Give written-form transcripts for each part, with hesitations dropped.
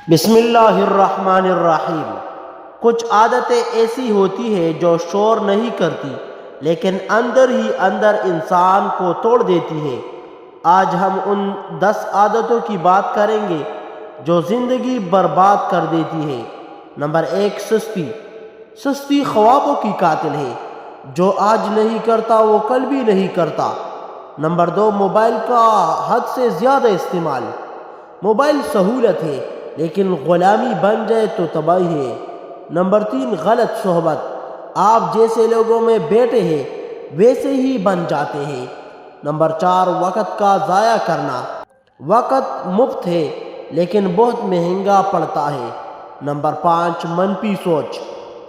بسم اللہ الرحمن الرحیم۔ کچھ عادتیں ایسی ہوتی ہیں جو شور نہیں کرتی لیکن اندر ہی اندر انسان کو توڑ دیتی ہے۔ آج ہم ان 10 عادتوں کی بات کریں گے جو زندگی برباد کر دیتی ہے۔ نمبر 1، سستی۔ سستی خوابوں کی قاتل ہے۔ جو آج نہیں کرتا وہ کل بھی نہیں کرتا۔ نمبر 2، موبائل کا حد سے زیادہ استعمال۔ موبائل سہولت ہے لیکن غلامی بن جائے تو تباہی ہے۔ نمبر 3، غلط صحبت۔ آپ جیسے لوگوں میں بیٹھے ہیں ویسے ہی بن جاتے ہیں۔ نمبر 4، وقت کا ضائع کرنا۔ وقت مفت ہے لیکن بہت مہنگا پڑتا ہے۔ نمبر 5، منفی سوچ۔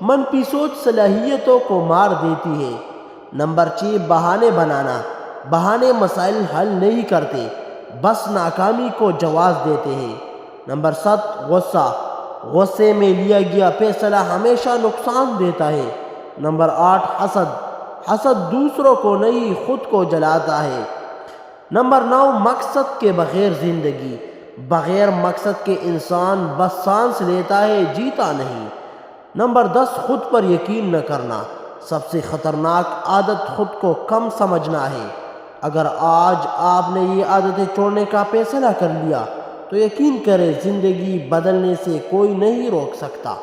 منفی سوچ صلاحیتوں کو مار دیتی ہے۔ نمبر 6، بہانے بنانا۔ بہانے مسائل حل نہیں کرتے، بس ناکامی کو جواز دیتے ہیں۔ نمبر 7، غصہ۔ غصے میں لیا گیا فیصلہ ہمیشہ نقصان دیتا ہے۔ نمبر 8، حسد۔ حسد دوسروں کو نہیں خود کو جلاتا ہے۔ نمبر 9، مقصد کے بغیر زندگی۔ بغیر مقصد کے انسان بس سانس لیتا ہے، جیتا نہیں۔ نمبر 10، خود پر یقین نہ کرنا۔ سب سے خطرناک عادت خود کو کم سمجھنا ہے۔ اگر آج آپ نے یہ عادتیں چھوڑنے کا فیصلہ کر لیا تو یقین کریں زندگی بدلنے سے کوئی نہیں روک سکتا۔